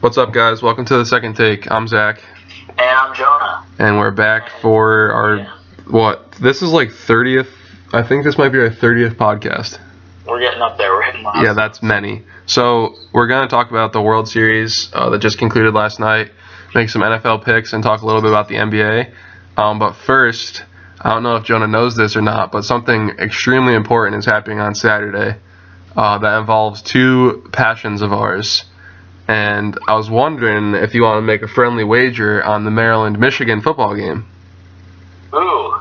What's up, guys? Welcome to the Second Take. I'm Zach. And I'm Jonah. And we're back for our, this is like 30th, I think this might be our 30th podcast. We're getting up there. We're hitting miles. Yeah, that's many. So we're going to talk about the World Series that just concluded last night, make some NFL picks, and talk a little bit about the NBA. But first, I don't know if Jonah knows this or not, but something extremely important is happening on Saturday that involves two passions of ours. And I was wondering if you want to make a friendly wager on the Maryland-Michigan football game. Ooh.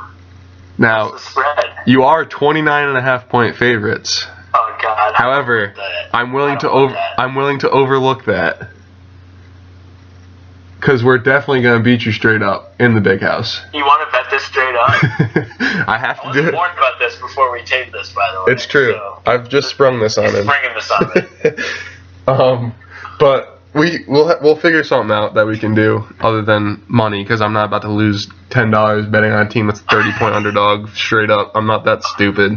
Now, What's the spread? you are 29.5-point favorites. Oh God. However, I'm willing to overlook that because we're definitely going to beat you straight up in the big house. You want to bet this straight up? I have to I do was it. warned about this before we taped this, by the way. It's true. So I've just sprung this on him. Springing this on me. But we'll figure something out that we can do other than money, because I'm not about to lose $10 betting on a team that's a 30-point underdog straight up. I'm not that stupid.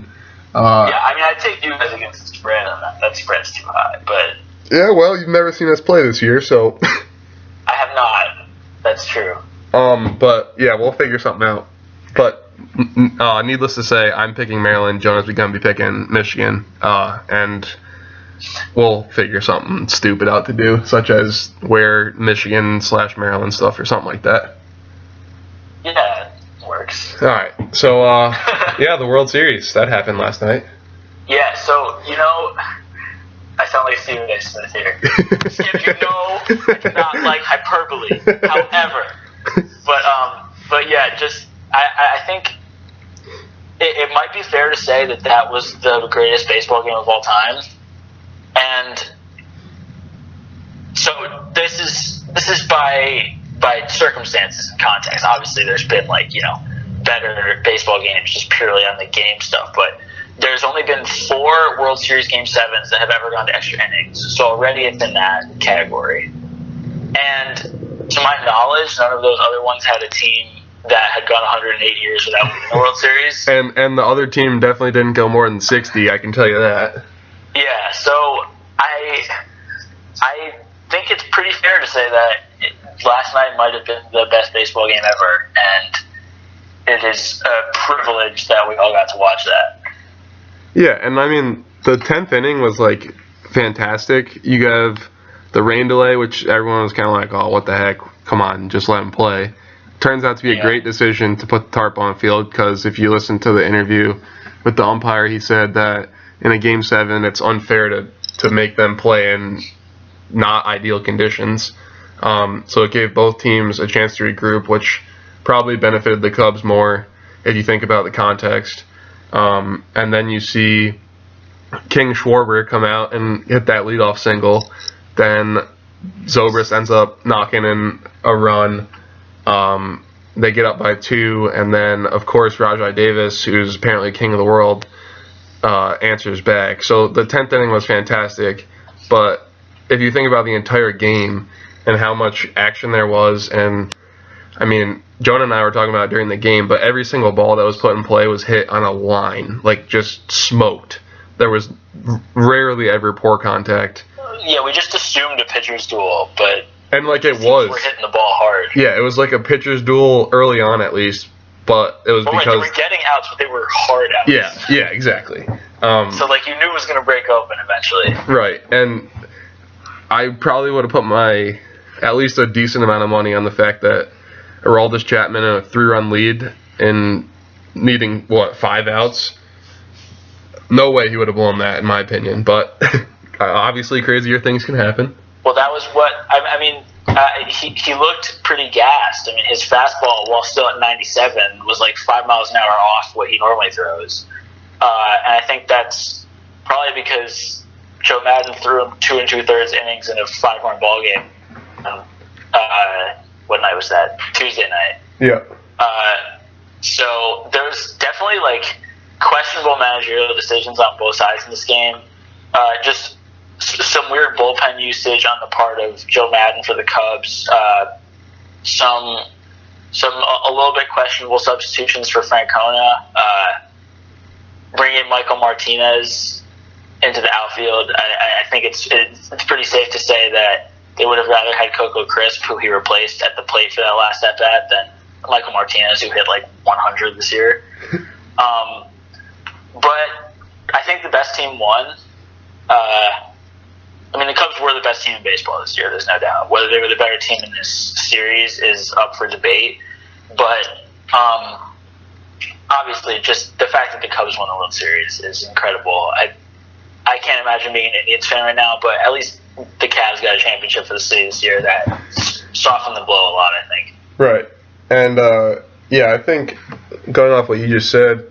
Yeah, I mean, I'd take you guys against the spread on that. That spread's too high, but Yeah, well, you've never seen us play this year, so. I have not. That's true. But yeah, we'll figure something out. But needless to say, I'm picking Maryland. Jonah's going to be picking Michigan, and we'll figure something stupid out to do, such as wear Michigan/Maryland stuff or something like that. Yeah, it works. All right. So, yeah, the World Series that happened last night. Yeah, so, I sound like Stephen A. Smith here. Skip, I do not like hyperbole. However, but yeah, just I think it might be fair to say that was the greatest baseball game of all time, and so this is by circumstances and context. Obviously, there's been better baseball games just purely on the game stuff, but there's only been 4 World Series Game 7s that have ever gone to extra innings, so already it's in that category. And to my knowledge, none of those other ones had a team that had gone 108 years without winning the World Series. And the other team definitely didn't go more than 60, I can tell you that. Yeah, so I think it's pretty fair to say that last night might have been the best baseball game ever, and it is a privilege that we all got to watch that. Yeah, and I mean, the 10th inning was, fantastic. You have the rain delay, which everyone was kind of like, oh, what the heck? Come on, just let him play. Turns out to be a great decision to put the tarp on field, because if you listen to the interview with the umpire, he said that in a Game 7, it's unfair to make them play in not ideal conditions. So it gave both teams a chance to regroup, which probably benefited the Cubs more if you think about the context. And then you see King Schwarber come out and hit that leadoff single. Then Zobrist ends up knocking in a run. They get up by 2, and then, of course, Rajai Davis, who's apparently king of the world, answers back. So the 10th inning was fantastic, but if you think about the entire game and how much action there was, and I mean, Jonah and I were talking about it during the game, but every single ball that was put in play was hit on a line, just smoked. There was rarely ever poor contact. Yeah, we just assumed a pitcher's duel, but it was. We're hitting the ball hard. Yeah, it was like a pitcher's duel early on at least, but it was because they were getting outs, but they were hard outs. Yeah, exactly. So you knew it was going to break open eventually. Right, and I probably would have put at least a decent amount of money on the fact that Aroldis Chapman in a 3-run lead and needing 5 outs. No way he would have blown that, in my opinion. But obviously, crazier things can happen. Well, that was what I mean. He looked pretty gassed. I mean, his fastball, while still at 97, was 5 miles an hour off what he normally throws. And I think that's probably because Joe Madden threw him 2 2/3 innings in a 5-run ball game. What night was that? Tuesday night. Yeah. So there's definitely questionable managerial decisions on both sides in this game. Just some weird bullpen usage on the part of Joe Madden for the Cubs. Some a little bit questionable substitutions for Francona. Bringing Michael Martinez into the outfield, I think it's pretty safe to say that they would have rather had Coco Crisp, who he replaced at the plate for that last at bat, than Michael Martinez, who hit like 100 this year. But I think the best team won. I mean, the Cubs were the best team in baseball this year, there's no doubt. Whether they were the better team in this series is up for debate. But obviously, just the fact that the Cubs won the World Series is incredible. I can't imagine being an Indians fan right now, but at least the Cavs got a championship for the city this year that softened the blow a lot, I think. Right. And, I think, going off what you just said,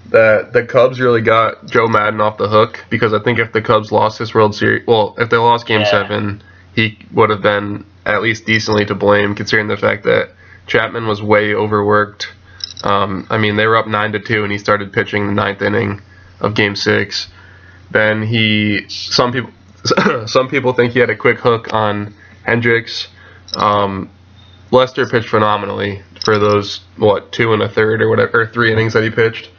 that the Cubs really got Joe Madden off the hook, because I think if the Cubs lost this World Series, well, if they lost Game 7, he would have been at least decently to blame, considering the fact that Chapman was way overworked. I mean, they were up 9-2, and he started pitching the 9th inning of Game 6. Then some people think he had a quick hook on Hendricks. Lester pitched phenomenally for those 2 1/3 or whatever, or 3 innings that he pitched.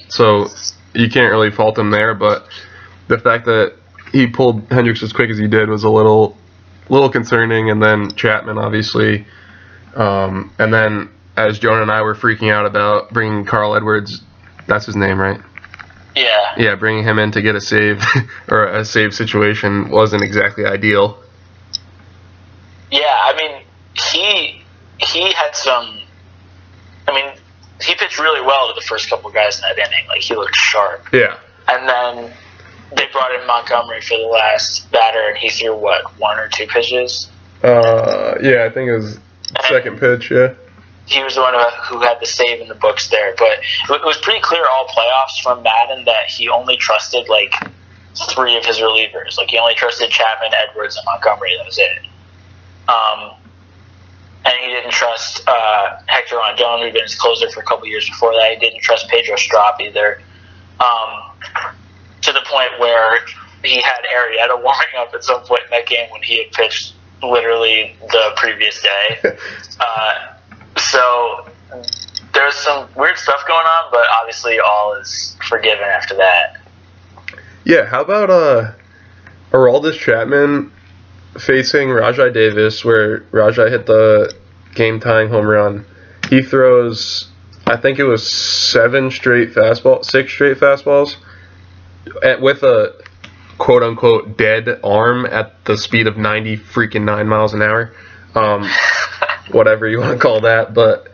So you can't really fault him there, but the fact that he pulled Hendricks as quick as he did was a little concerning. And then Chapman, obviously, and then as Jonah and I were freaking out about bringing Carl Edwards, that's his name, right? Yeah. Yeah, bringing him in to get a save or a save situation wasn't exactly ideal. Yeah, I mean, he had some. I mean, he pitched really well to the first couple guys in that inning. Like, he looked sharp. Yeah. And then they brought in Montgomery for the last batter, and he threw, 1 or 2 pitches? I think it was second pitch, yeah. He was the one who had the save in the books there. But it was pretty clear all playoffs from Madden that he only trusted, 3 of his relievers. Like, he only trusted Chapman, Edwards, and Montgomery. That was it. And he didn't trust Hector Rondon, who'd been his closer for a couple years before that. He didn't trust Pedro Strop either. To the point where he had Arrieta warming up at some point in that game when he had pitched literally the previous day. So there's some weird stuff going on, but obviously all is forgiven after that. Yeah, how about Aroldis Chapman facing Rajai Davis, where Rajai hit the game-tying home run? He throws, I think it was 6 straight fastballs, with a quote-unquote dead arm at the speed of 9 miles an hour. Whatever you want to call that. But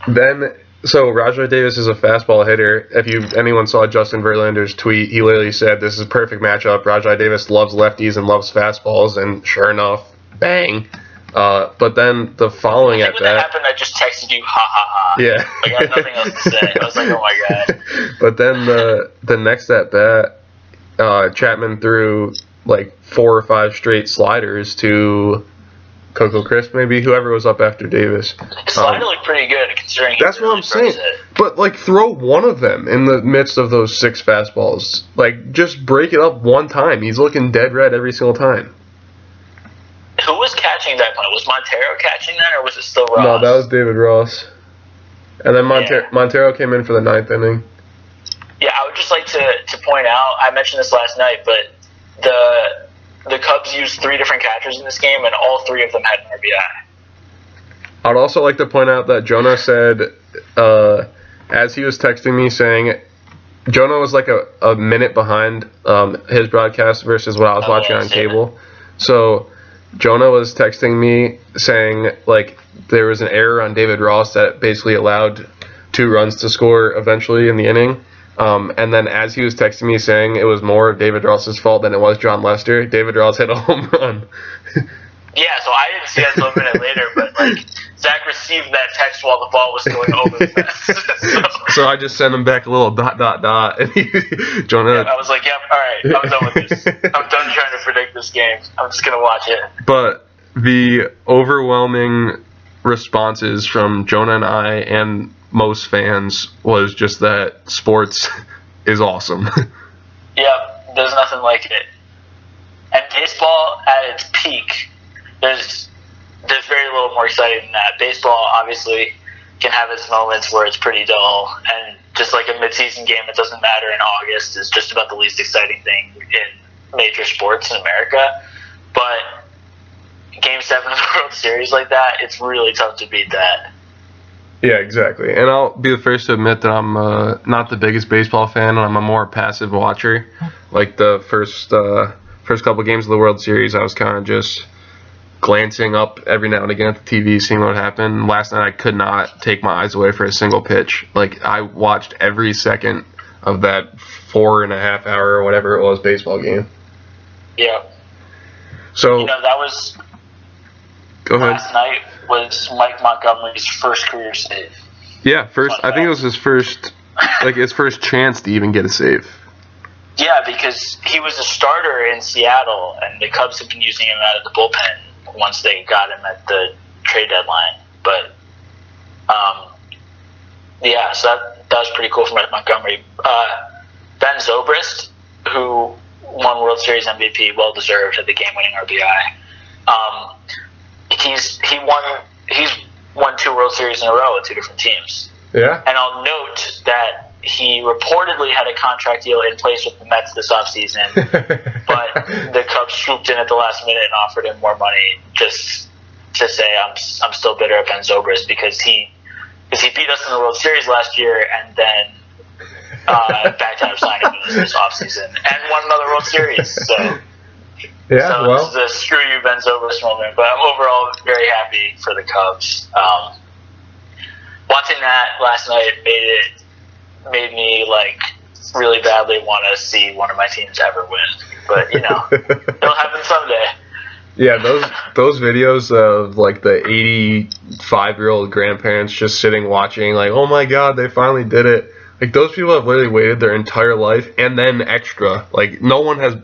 then, so Rajai Davis is a fastball hitter. If anyone saw Justin Verlander's tweet, he literally said, this is a perfect matchup. Rajai Davis loves lefties and loves fastballs, and sure enough, bang. But then the following at when that happened, I just texted you, ha ha ha. Yeah. I had nothing else to say. I was like, oh my god. But then the next at bat, Chapman threw 4 or 5 straight sliders to Coco Crisp, maybe, whoever was up after Davis. His slider looked pretty good, considering that's what I'm saying. But, throw one of them in the midst of those 6 fastballs. Just break it up one time. He's looking dead red every single time. Who was catching that point? Was Montero catching that, or was it still Ross? No, that was David Ross. And then Montero came in for the 9th inning. Yeah, I would just like to point out, I mentioned this last night, but the Cubs used 3 different catchers in this game, and all 3 of them had an RBI. I'd also like to point out that Jonah said, as he was texting me saying, Jonah was a minute behind his broadcast versus what I was watching on cable. So Jonah was texting me saying, there was an error on David Ross that basically allowed 2 runs to score eventually in the inning. And then as he was texting me saying it was more of David Ross's fault than it was John Lester, David Ross hit a home run. Yeah, so I didn't see that until a minute later, but Zach received that text while the ball was going over the fence. So I just sent him back a little ... And Jonah. Yeah, I was like, yep, all right, I'm done with this. I'm done trying to predict this game. I'm just gonna watch it. But the overwhelming responses from Jonah and I and most fans was just that sports is awesome. Yep, there's nothing like it. And baseball at its peak, there's very little more exciting than that. Baseball obviously can have its moments where it's pretty dull, and just like a midseason game that doesn't matter in August is just about the least exciting thing in major sports in America. But Game 7 of the World Series like that, it's really tough to beat that. Yeah, exactly. And I'll be the first to admit that I'm not the biggest baseball fan, and I'm a more passive watcher. Like the first couple games of the World Series, I was kind of just glancing up every now and again at the TV, seeing what happened. Last night, I could not take my eyes away for a single pitch. Like, I watched every second of that 4.5 hour or whatever it was baseball game. Yeah. So that was go ahead. Last night was Mike Montgomery's first career save. Yeah, I think it was his first chance to even get a save. Yeah, because he was a starter in Seattle, and the Cubs have been using him out of the bullpen once they got him at the trade deadline. But, yeah, so that was pretty cool for Mike Montgomery. Ben Zobrist, who won World Series MVP, well deserved, at the game-winning RBI. He's won 2 World Series in a row with 2 different teams. Yeah. And I'll note that he reportedly had a contract deal in place with the Mets this offseason, but the Cubs swooped in at the last minute and offered him more money just to say I'm still bitter at Ben Zobrist because he beat us in the World Series last year and then backed out of signing him this offseason and won another World Series. So this is a screw you Ben Zobrist moment, but I'm overall very happy for the Cubs. Watching that last night made me really badly want to see one of my teams ever win. But it'll happen someday. Yeah, those videos of the 85-year-old grandparents just sitting watching, oh my god, they finally did it. Those people have literally waited their entire life and then extra. No one has.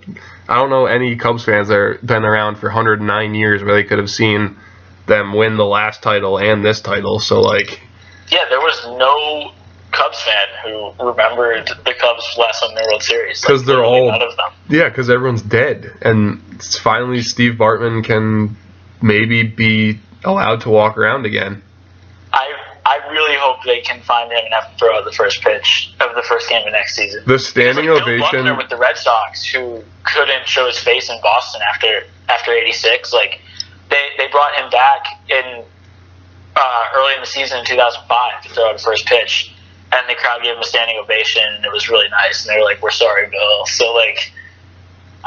I don't know any Cubs fans that have been around for 109 years where they could have seen them win the last title and this title. So yeah, there was no Cubs fan who remembered the Cubs last won the World Series. Because they're all none of them. Yeah, because everyone's dead, and finally Steve Bartman can maybe be allowed to walk around again. I really hope they can find him and have him throw out the first pitch of the first game of next season. The standing ovation. Bill Buckner with the Red Sox, who couldn't show his face in Boston after '86, they brought him back in early in the season in 2005 to throw out the first pitch, and the crowd gave him a standing ovation, and it was really nice. And they were like, "We're sorry, Bill." So I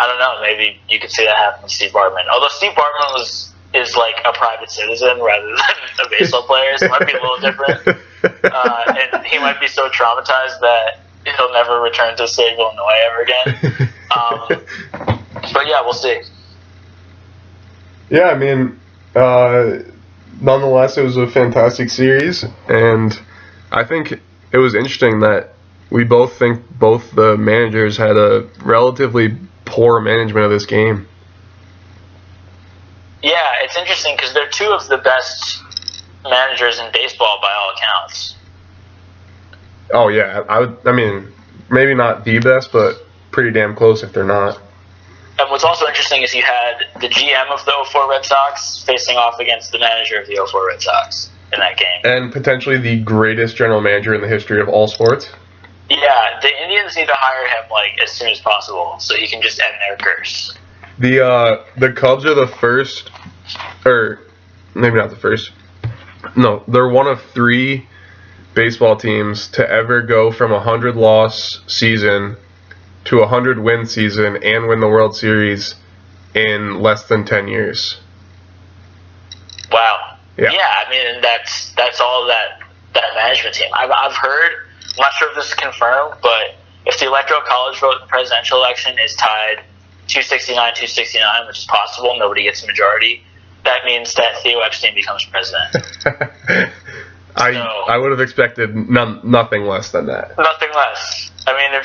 don't know, maybe you could see that happen with Steve Bartman. Although Steve Bartman is a private citizen rather than a baseball player, so it might be a little different. And he might be so traumatized that he'll never return to save Illinois ever again. But yeah, we'll see. Yeah, I mean, nonetheless, it was a fantastic series, and I think it was interesting that we both think both the managers had a relatively poor management of this game. Yeah, it's interesting because they're 2 of the best managers in baseball by all accounts. Oh yeah, I mean, maybe not the best, but pretty damn close if they're not. And what's also interesting is you had the GM of the 04 Red Sox facing off against the manager of the 04 Red Sox in that game. And potentially the greatest general manager in the history of all sports. Yeah, the Indians need to hire him as soon as possible so he can just end their curse. The Cubs are the first, or maybe not the first. No, they're one of 3 baseball teams to ever go from 100-loss season to a 100-win season and win the World Series in less than 10 years. Wow. Yeah, I mean that's all that management team. I've heard. I'm not sure if this is confirmed, but if the Electoral College vote in the presidential election is tied 269-269, which is possible, nobody gets a majority, that means that Theo Epstein becomes president. I would have expected nothing less than that. Nothing less. I mean,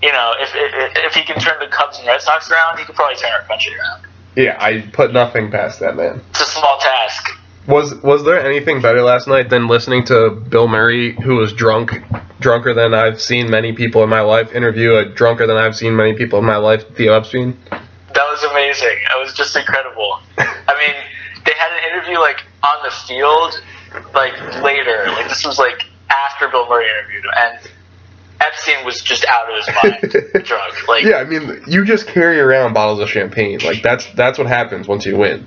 if he can turn the Cubs and Red Sox around, he could probably turn our country around. Yeah, I put nothing past that man. It's a small task. Was there anything better last night than listening to Bill Murray, who was drunker than I've seen many people in my life, interview a drunker than I've seen many people in my life, Theo Epstein? That was amazing. It was just incredible. I mean, they had an interview on the field later. This was after Bill Murray interviewed him, and Epstein was just out of his mind, drunk. Yeah, I mean, you just carry around bottles of champagne. That's what happens once you win.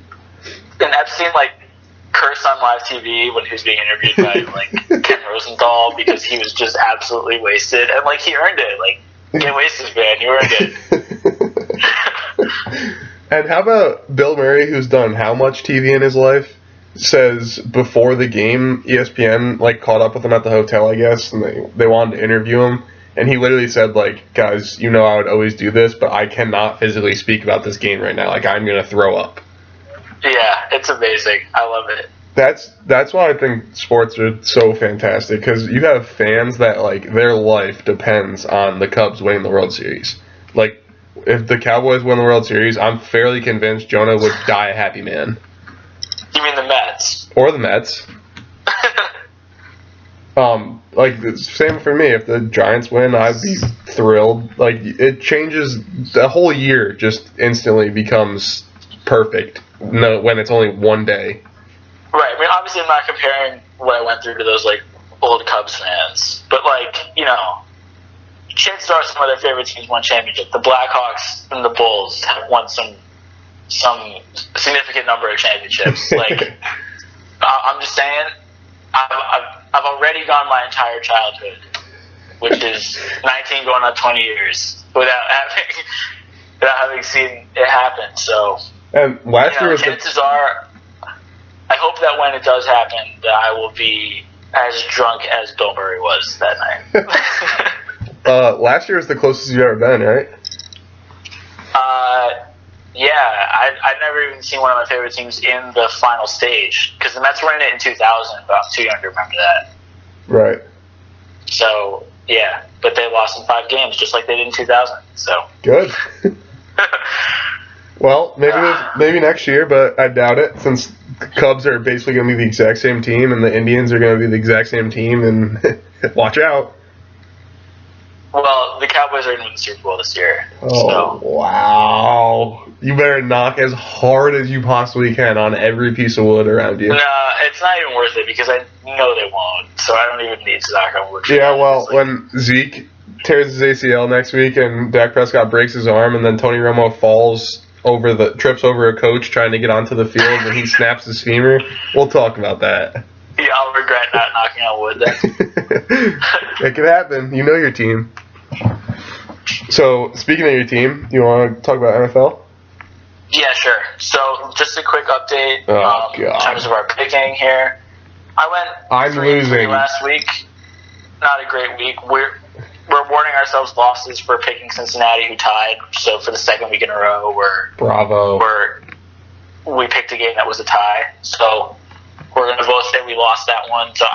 and Epstein like cursed on live TV when he was being interviewed by like Ken Rosenthal because he was just absolutely wasted, and like he earned it. Like, get wasted, man. You earned it. And how about Bill Murray, who's done how much TV in his life, says before the game, ESPN like caught up with him at the hotel, I guess, and they wanted to interview him, and he literally said like, guys, you know I would always do this, but I cannot physically speak about this game right now. Like, I'm gonna throw up. Yeah, it's amazing. I love it. That's why I think sports are so fantastic, because you have fans that like their life depends on the Cubs winning the World Series. Like, if the Cowboys win the World Series, I'm fairly convinced Jonah would die a happy man. You mean the Mets? Or the Mets. Like, the same for me. If the Giants win, I'd be thrilled. Like, it changes, the whole year just instantly becomes perfect. No, when it's only one day. Right. I mean, obviously, I'm not comparing what I went through to those like old Cubs fans, but like, you know, chances are some of their favorite teams won championship. The Blackhawks and the Bulls have won some significant number of championships. Like, I'm just saying, I've already gone my entire childhood, which is 19 going on 20 years, without having seen it happen. So, and last year was chances are, I hope that when it does happen, that I will be as drunk as Bill Murray was that night. Last year was the closest you've ever been, right? Yeah, I'd never even seen one of my favorite teams in the final stage, because the Mets were in it in 2000, but I'm too young to remember that. Right. So, yeah, but they lost in 5 games, just like they did in 2000, so. Good. Well, maybe next year, but I doubt it, since the Cubs are basically going to be the exact same team, and the Indians are going to be the exact same team, and watch out. Well, the Cowboys are going to win the Super Bowl this year. Oh, so. Wow. You better knock as hard as you possibly can on every piece of wood around you. No, it's not even worth it, because I know they won't, so I don't even need to knock on wood. Yeah, well, when Zeke tears his ACL next week and Dak Prescott breaks his arm and then Tony Romo trips over a coach trying to get onto the field and he snaps his femur, we'll talk about that. Yeah, I'll regret not knocking on wood then. It could happen. You know your team. So, speaking of your team, you want to talk about NFL? Yeah, sure. So, just a quick update in terms of our picking here. I'm 3-3 last week. Not a great week. We're awarding ourselves losses for picking Cincinnati, who tied. So, for the second week in a row, we picked a game that was a tie. So, we're going to both say we lost that one. So,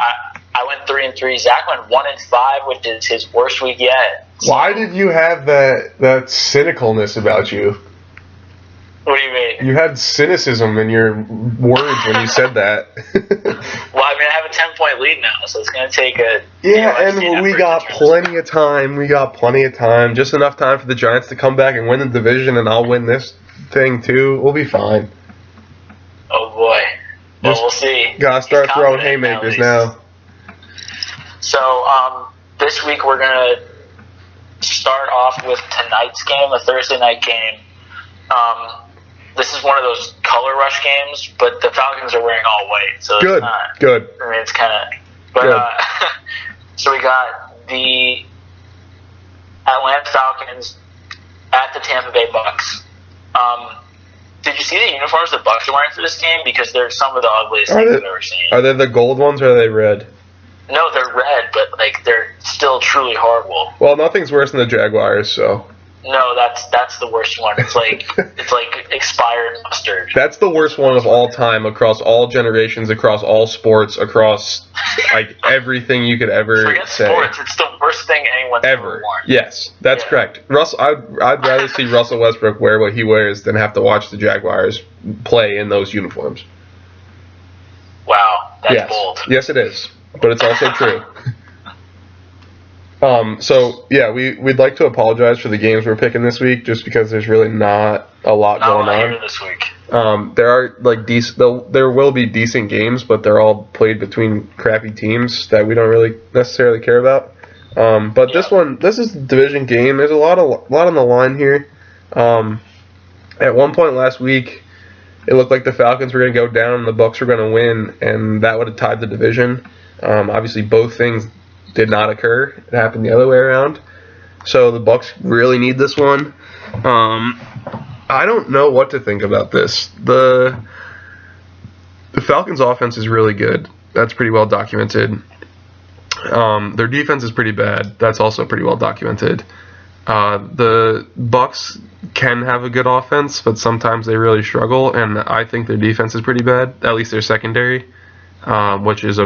I went 3-3. Zach went 1-5, which is his worst week yet. So, why did you have that cynicalness about you? What do you mean? You had cynicism in your words when you said that. Well, I mean, I have a 10-point lead now, so it's going to take a... Yeah, and we got plenty of time. Just enough time for the Giants to come back and win the division, and I'll win this thing, too. We'll be fine. Oh, boy. Well, we'll see. Gotta start throwing haymakers now. So, this week we're going to start off with tonight's game, a Thursday night game. This is one of those color rush games, but the Falcons are wearing all white, so good. It's not. Good. I mean, it's kind of. But so we got the Atlanta Falcons at the Tampa Bay Bucks. Did you see the uniforms the Bucks are wearing for this game? Because they're some of the ugliest things I've ever seen. Are they the gold ones or are they red? No, they're red, but like they're still truly horrible. Well, nothing's worse than the Jaguars, so. No, that's the worst one. It's like expired mustard. That's the worst one of all time, across all generations, across all sports, across like everything you could ever Forget say. Sports. It's the worst thing anyone's ever worn. Yes, that's correct. I'd rather see Russell Westbrook wear what he wears than have to watch the Jaguars play in those uniforms. Wow, that's bold. Yes, it is, but it's also true. So yeah, we'd like to apologize for the games we're picking this week, just because there's really not a lot going on this week. There are like there will be decent games, but they're all played between crappy teams that we don't really necessarily care about. But this is a division game. There's a lot on the line here. At one point last week, it looked like the Falcons were going to go down and the Bucs were going to win, and that would have tied the division. Obviously, both things did not occur. It happened the other way around. So the Bucs really need this one. I don't know what to think about this. The Falcons' offense is really good. That's pretty well documented. Their defense is pretty bad. That's also pretty well documented. The Bucs can have a good offense, but sometimes they really struggle, and I think their defense is pretty bad. At least their secondary, which is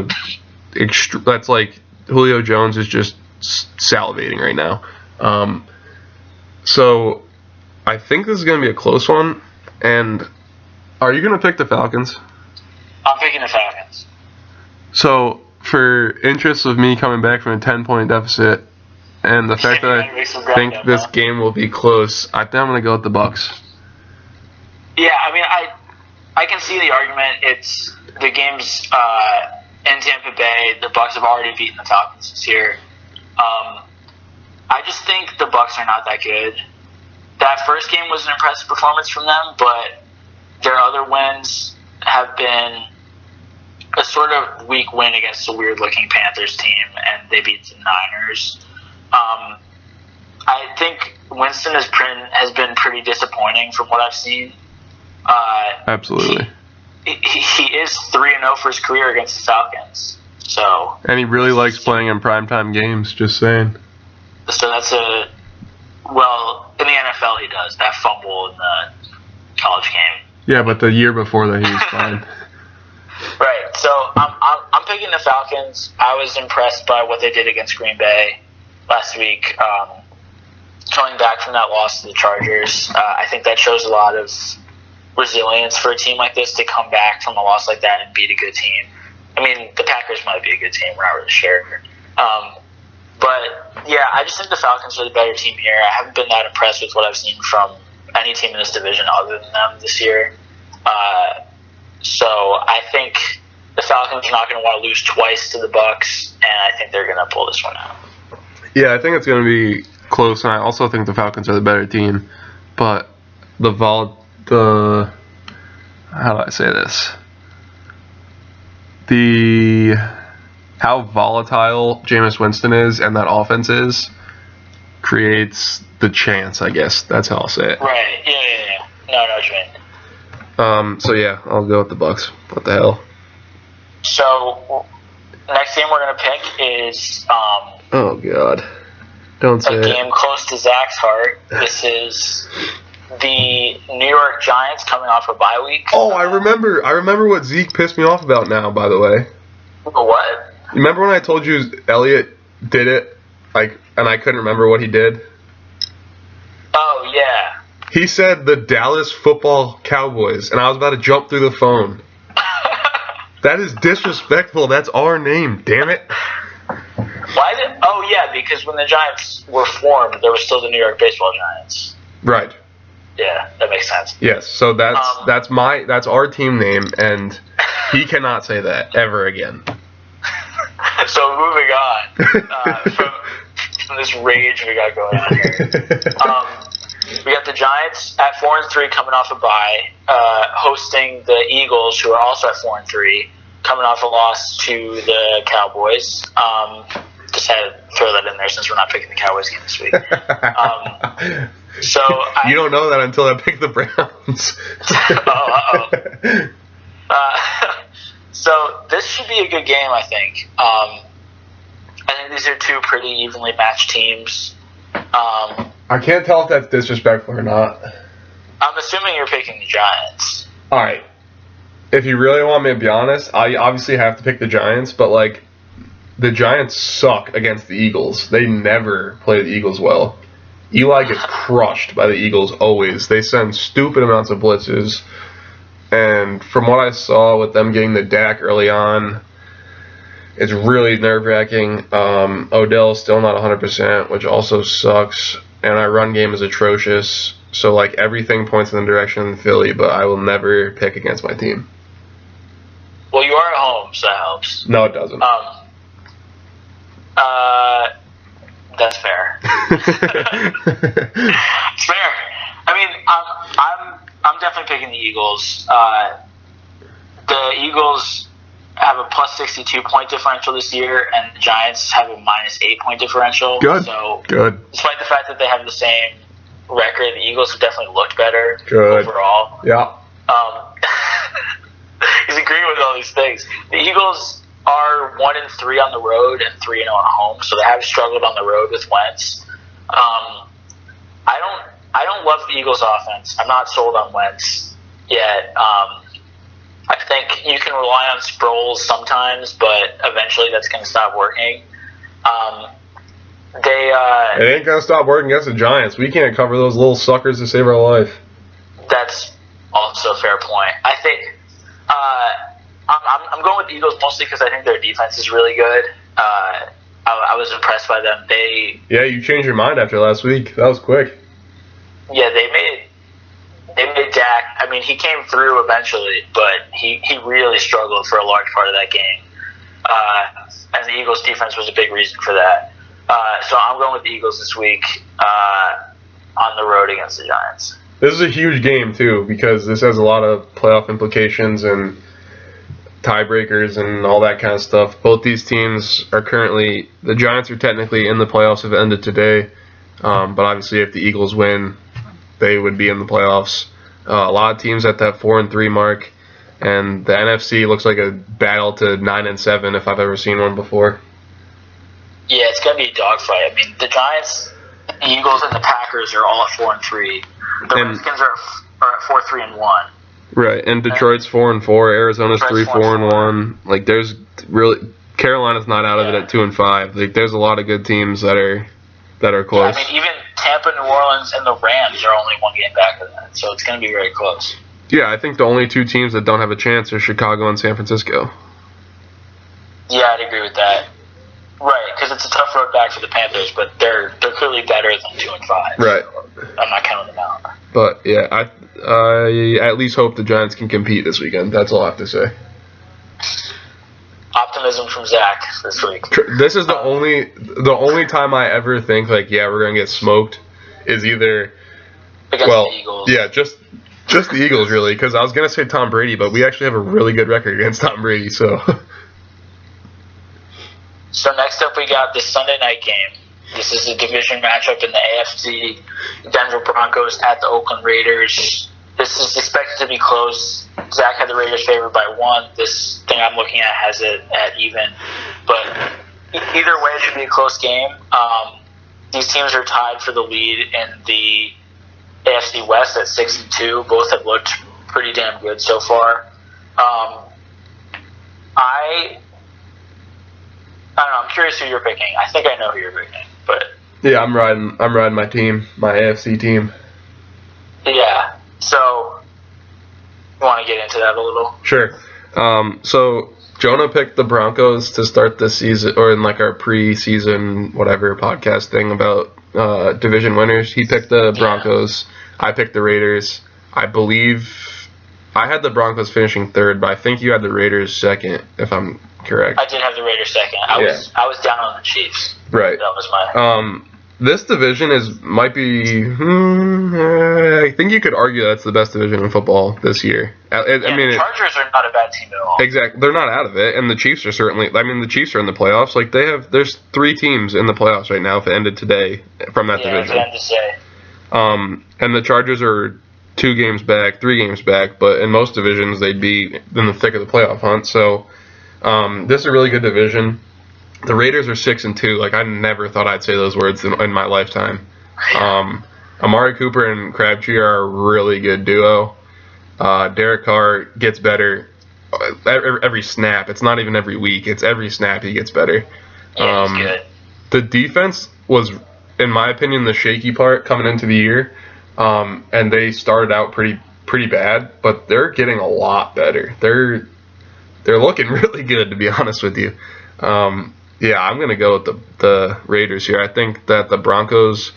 that's like Julio Jones is just salivating right now. So I think this is going to be a close one. And are you going to pick the Falcons? I'm picking the Falcons. So for interest of me coming back from a 10-point deficit and the fact that I think this game will be close, I think I'm going to go with the Bucs. Yeah, I mean, I can see the argument. It's the game's in Tampa Bay. The Bucs have already beaten the Falcons this year. I just think the Bucs are not that good. That first game was an impressive performance from them, but their other wins have been a sort of weak win against a weird-looking Panthers team, and they beat the Niners. I think Winston has been pretty disappointing from what I've seen. Absolutely. He is 3-0 for his career against the Falcons. So, and he really likes playing in primetime games, just saying. So that's well, in the NFL he does. That fumble in the college game. Yeah, but the year before that he was fine. Right. So I'm picking the Falcons. I was impressed by what they did against Green Bay last week. Coming back from that loss to the Chargers, I think that shows a lot of resilience for a team like this to come back from a loss like that and beat a good team. I mean, the Packers might be a good team. We're not really sure. But, yeah, I just think the Falcons are the better team here. I haven't been that impressed with what I've seen from any team in this division other than them this year. So I think the Falcons are not going to want to lose twice to the Bucs, and I think they're going to pull this one out. Yeah, I think it's going to be close, and I also think the Falcons are the better team. But how do I say this? How volatile Jameis Winston is and that offense is creates the chance, I guess. That's how I'll say it. Right. Yeah. No, I know what you mean. So yeah, I'll go with the Bucs. What the hell? So next game we're gonna pick is oh god, don't say a game close to Zach's heart. This is the New York Giants coming off a bye week. Oh, I remember what Zeke pissed me off about now. By the way, what? Remember when I told you Elliott did it, and I couldn't remember what he did? Oh yeah. He said the Dallas Football Cowboys, and I was about to jump through the phone. That is disrespectful. That's our name, damn it. Oh, yeah, because when the Giants were formed, there was still the New York Baseball Giants. Right. Yeah, that makes sense. Yes, so that's our team name, and he cannot say that ever again. So moving on from this rage we got going on here. We got the Giants at 4-3 coming off a bye, hosting the Eagles, who are also at 4-3, coming off a loss to the Cowboys. Just had to throw that in there since we're not picking the Cowboys game this week. You don't know that until I pick the Browns. So this should be a good game, I think. I think these are two pretty evenly matched teams. I can't tell if that's disrespectful or not. I'm assuming you're picking the Giants. All right. If you really want me to be honest, I obviously have to pick the Giants, but the Giants suck against the Eagles. They never play the Eagles well. Eli gets crushed by the Eagles always. They send stupid amounts of blitzes. And from what I saw with them getting the Dak early on, it's really nerve-wracking. Odell's still not 100%, which also sucks. And our run game is atrocious. So, everything points in the direction of Philly, but I will never pick against my team. Well, you are at home, so that helps. No, it doesn't. That's fair. It's fair. I mean, I'm definitely picking the Eagles. The Eagles have a plus 62 point differential this year, and the Giants have a minus 8 point differential. Good. So, Good. despite the fact that they have the same record, the Eagles have definitely looked better Good. overall. Yeah. He's agreeing with all these things. The Eagles are 1-3 on the road and 3-0 at home, so they have struggled on the road with Wentz. I don't love the Eagles' offense. I'm not sold on Wentz yet. I think you can rely on Sproles sometimes, but eventually that's going to stop working. It ain't gonna stop working against the Giants. We can't cover those little suckers to save our life. That's also a fair point. I think I'm going with the Eagles mostly because I think their defense is really good. I was impressed by them. Yeah, you changed your mind after last week. That was quick. Yeah, they made Dak. I mean, he came through eventually, but he really struggled for a large part of that game. And the Eagles' defense was a big reason for that. So I'm going with the Eagles this week on the road against the Giants. This is a huge game, too, because this has a lot of playoff implications and tiebreakers and all that kind of stuff. Both these teams are currently – the Giants are technically in the playoffs if it ended today. But obviously if the Eagles win, they would be in the playoffs. A lot of teams at that 4-3 mark. And the NFC looks like a battle to 9-7 if I've ever seen one before. Yeah, it's going to be a dogfight. I mean, the Giants, the Eagles, and the Packers are all at 4-3. The Redskins are at 4-3-1. Right, and Detroit's 4-4. Arizona's 3-4-1. Like, there's really Carolina's not out of it at 2-5. Like, there's a lot of good teams that are close. Yeah, I mean, even Tampa, New Orleans, and the Rams are only one game back of that, so it's going to be very close. Yeah, I think the only two teams that don't have a chance are Chicago and San Francisco. Yeah, I'd agree with that. Right, because it's a tough road back for the Panthers, but they're clearly better than 2-5. Right. So I'm not counting them out. But yeah, I at least hope the Giants can compete this weekend. That's all I have to say. Optimism from Zach this week. This is the only time I ever think like, yeah, we're gonna get smoked, is either against the Eagles. Yeah, just the Eagles really, because I was gonna say Tom Brady, but we actually have a really good record against Tom Brady, so. So next up we got the Sunday night game. This is a division matchup in the AFC. Denver Broncos at the Oakland Raiders. This is expected to be close. Zach had the Raiders favored by 1. This thing I'm looking at has it at even. But either way, it should be a close game. These teams are tied for the lead in the AFC West at 6-2. Both have looked pretty damn good so far. I don't know. I'm curious who you're picking. I think I know who you're picking, but yeah, I'm riding my team, my AFC team. Yeah. So you want to get into that a little? Sure. So Jonah picked the Broncos to start the season, or in like our pre-season whatever podcast thing about division winners. He picked the Broncos. Yeah. I picked the Raiders. I believe I had the Broncos finishing third, but I think you had the Raiders second, if I'm correct. I did have the Raiders second. I was down on the Chiefs. Right. That was my. This division might be. I think you could argue that's the best division in football this year. I mean, the Chargers are not a bad team at all. Exactly, they're not out of it, and the Chiefs are certainly. I mean, the Chiefs are in the playoffs. Like there's 3 teams in the playoffs right now. If it ended today from that division. Yeah, to say. And the Chargers are 2 games back, 3 games back, but in most divisions they'd be in the thick of the playoff hunt. So this is a really good division. The Raiders are 6-2. Like, I never thought I'd say those words in my lifetime. Amari Cooper and Crabtree are a really good duo. Derek Carr gets better every snap. It's not even every week. It's every snap he gets better. Yeah, he's good. The defense was, in my opinion, the shaky part coming into the year. And they started out pretty bad, but they're getting a lot better. They're looking really good, to be honest with you. Yeah, I'm going to go with the Raiders here. I think that the Broncos,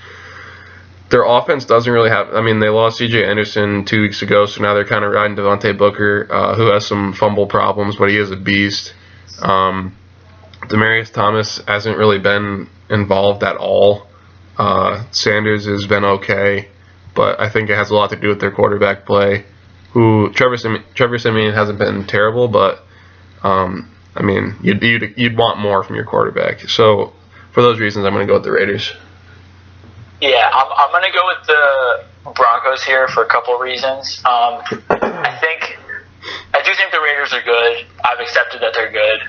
their offense doesn't really have – I mean, they lost C.J. Anderson 2 weeks ago, so now they're kind of riding Devontae Booker, who has some fumble problems, but he is a beast. Demaryius Thomas hasn't really been involved at all. Sanders has been okay, but I think it has a lot to do with their quarterback play. who Trevor Siemian hasn't been terrible, but I mean, you'd want more from your quarterback. So for those reasons, I'm going to go with the Raiders. Yeah, I'm going to go with the Broncos here for a couple of reasons. I do think the Raiders are good. I've accepted that they're good.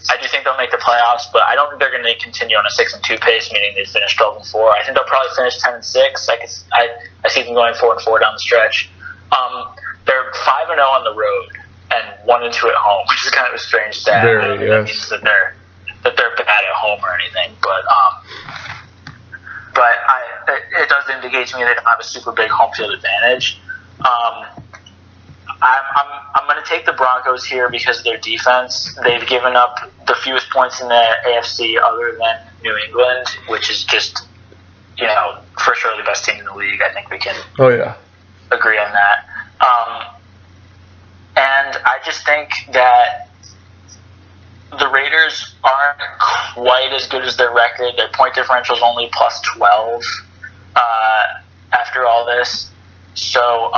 I do think they'll make the playoffs, but I don't think they're going to continue on a 6-2 pace, meaning they finish 12-4. I think they'll probably finish 10-6. I see them going 4-4 down the stretch. They're 5-0 on the road and 1-2 at home, which is kind of a strange stat. I don't think that means that they're bad at home or anything, but it does indicate to me they don't have a super big home field advantage. I'm going to take the Broncos here because of their defense. They've given up the fewest points in the AFC other than New England, which is just, for sure the best team in the league. I think we can agree on that. And I just think that the Raiders aren't quite as good as their record. Their point differential is only plus 12 after all this. So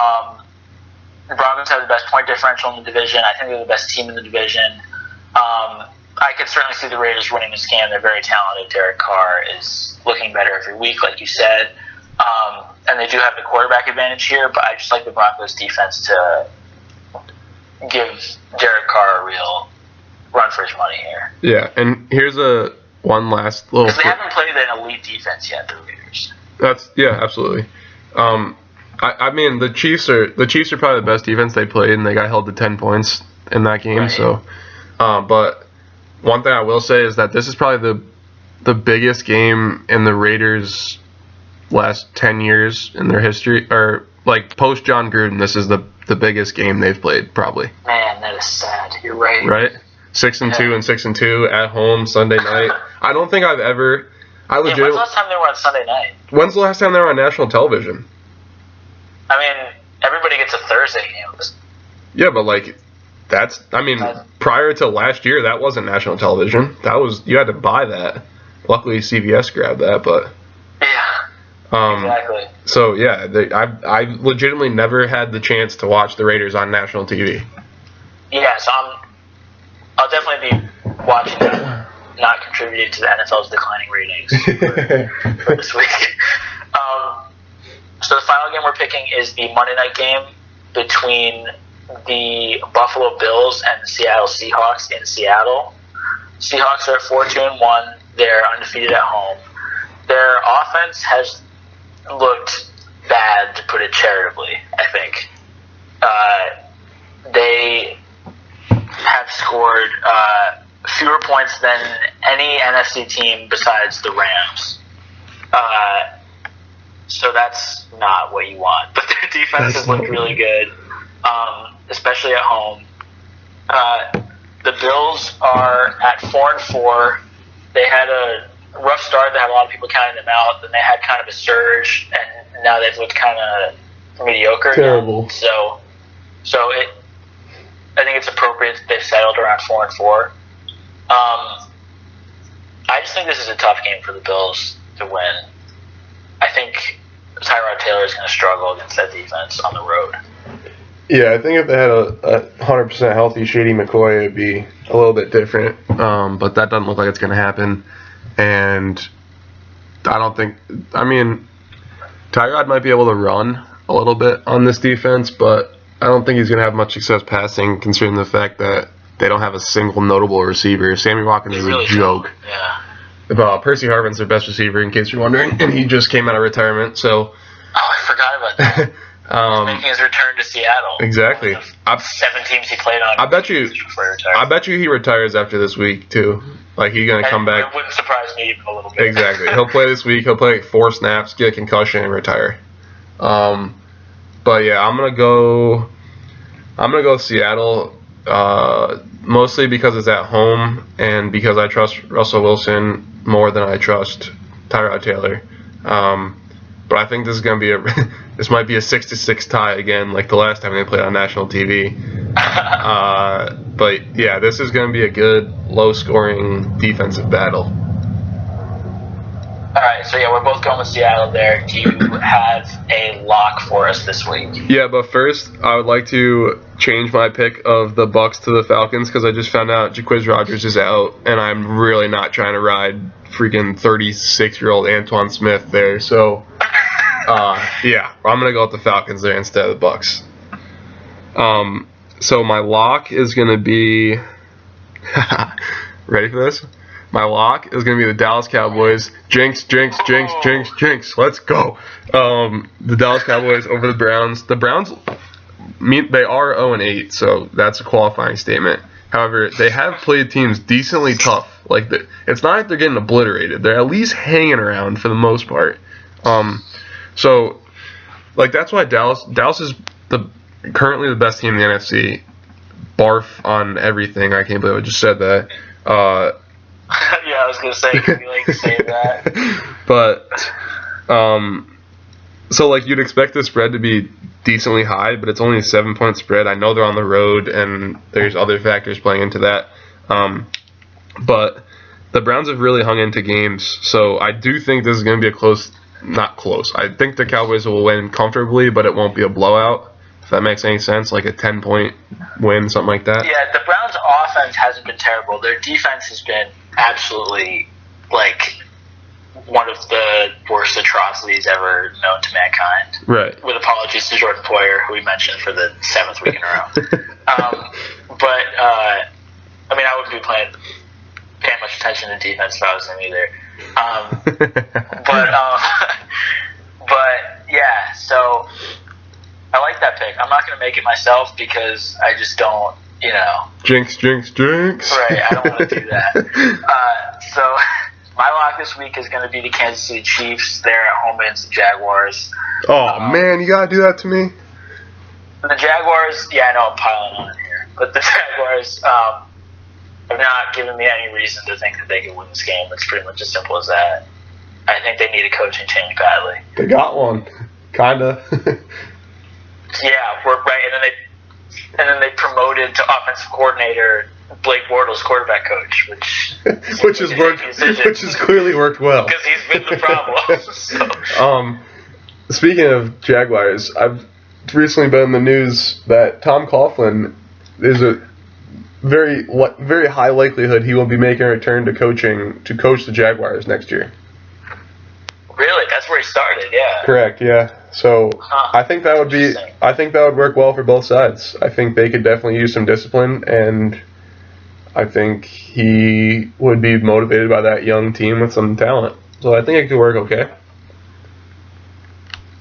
the Broncos have the best point differential in the division. I think they're the best team in the division. I could certainly see the Raiders winning this game. They're very talented. Derek Carr is looking better every week, like you said. And they do have the quarterback advantage here, but I just like the Broncos defense to give Derek Carr a real run for his money here. Yeah, and here's one last little... Because they haven't played an elite defense yet, the Raiders. Absolutely. I mean, the Chiefs are probably the best defense they played, and they got held to 10 points in that game. Right. So, but one thing I will say is that this is probably the biggest game in the Raiders' last 10 years in their history, or like post John Gruden. This is the biggest game they've played, probably. Man, that is sad. You're right. Right. 6-2 and 6-2 at home Sunday night. I don't think I've ever. When's the last time they were on Sunday night? When's the last time they were on national television? I mean, everybody gets a Thursday game. Yeah, but prior to last year, that wasn't national television. You had to buy that. Luckily, CBS grabbed that, but. Yeah. Exactly. So yeah, I legitimately never had the chance to watch the Raiders on national TV. Yeah, so I'll definitely be watching them, not contributing to the NFL's declining ratings for this week. So the final game we're picking is the Monday night game between the Buffalo Bills and the Seattle Seahawks in Seattle. Seahawks are at 4-2-1. They're undefeated at home. Their offense has looked bad, to put it charitably, I think. They have scored fewer points than any NFC team besides the Rams. So that's not what you want. But their defense has looked really good, especially at home. The Bills are at 4-4. They had a rough start. They had a lot of people counting them out. Then they had kind of a surge, and now they've looked kind of mediocre. Terrible. So I think it's appropriate that they've settled around 4-4. I just think this is a tough game for the Bills to win. I think Tyrod Taylor is going to struggle against that defense on the road. Yeah, I think if they had a 100% healthy Shady McCoy, it'd be a little bit different. But that doesn't look like it's going to happen. And I don't think... I mean, Tyrod might be able to run a little bit on this defense, but I don't think he's going to have much success passing, considering the fact that they don't have a single notable receiver. Sammy Watkins is a joke. Yeah. Percy Harvin's their best receiver, in case you're wondering, and he just came out of retirement. So, I forgot about that. He's making his return to Seattle. Exactly. 7 teams he played on. I bet you he retires after this week too. Like he's gonna come back. It wouldn't surprise me even a little bit. Exactly. He'll play this week. He'll play 4 snaps, get a concussion, and retire. But yeah, I'm gonna go Seattle. Mostly because it's at home and because I trust Russell Wilson more than I trust Tyrod Taylor. But I think this is going to be this might be a 6-6 tie again, like the last time they played on national TV. But yeah, this is going to be a good, low-scoring defensive battle. All right, so yeah, we're both going with Seattle there. Do you have a lock for us this week? Yeah, but first, I would like to change my pick of the Bucks to the Falcons because I just found out Jacquizz Rodgers is out, and I'm really not trying to ride freaking 36-year-old Antoine Smith there. So, yeah, I'm gonna go with the Falcons there instead of the Bucks. So my lock is gonna be. Ready for this? My lock is going to be the Dallas Cowboys. Jinx, jinx, jinx, jinx, jinx. Let's go. The Dallas Cowboys over the Browns. The Browns, they are 0-8, so that's a qualifying statement. However, they have played teams decently tough. It's not like they're getting obliterated. They're at least hanging around for the most part. So that's why Dallas is currently the best team in the NFC. Barf on everything. I can't believe I just said that. Yeah, I was gonna say, could you like say that? But, so you'd expect the spread to be decently high, but it's only a 7-point spread. I know they're on the road, and there's other factors playing into that. But the Browns have really hung into games, so I do think this is going to be not close. I think the Cowboys will win comfortably, but it won't be a blowout. If that makes any sense, like a 10-point win, something like that. Yeah, the Browns' offense hasn't been terrible. Their defense has been absolutely, one of the worst atrocities ever known to mankind. Right. With apologies to Jordan Poyer, who we mentioned for the 7th week in a row. I wouldn't be paying much attention to defense if I was him either. Yeah, so I like that pick. I'm not going to make it myself because I just don't, Jinx, jinx, jinx. Right, I don't want to do that. So my lock this week is going to be the Kansas City Chiefs. They're at home against the Jaguars. Oh, man, you got to do that to me? The Jaguars, yeah, I know I'm piling on here, but the Jaguars have not given me any reason to think that they can win this game. It's pretty much as simple as that. I think they need a coaching change badly. They got one, kinda. Yeah, right, and then they promoted to offensive coordinator Blake Bortles, quarterback coach, which has clearly worked well because he's been the problem. So. Speaking of Jaguars, I've recently been in the news that Tom Coughlin is a very very high likelihood he will be making a return to coach the Jaguars next year. Really, that's where he started. Yeah. Correct. Yeah. So I think that would work well for both sides. I think they could definitely use some discipline, and I think he would be motivated by that young team with some talent. So I think it could work okay.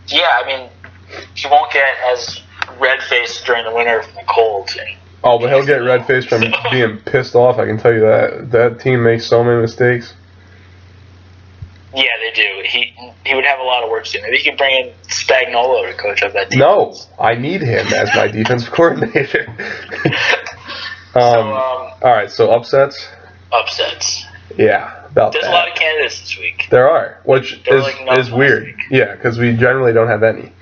Yeah, I mean, he won't get as red-faced during the winter from the cold. Oh, but he'll get red-faced from being pissed off, I can tell you that. That team makes so many mistakes. Yeah, they do. He would have a lot of work to do. Maybe he could bring in Spagnuolo to coach up that defense. No, I need him as my defensive coordinator. All right, so upsets? Upsets. Yeah, about There's that. a lot of candidates this week. There are, which is weird. Week. Yeah, because we generally don't have any.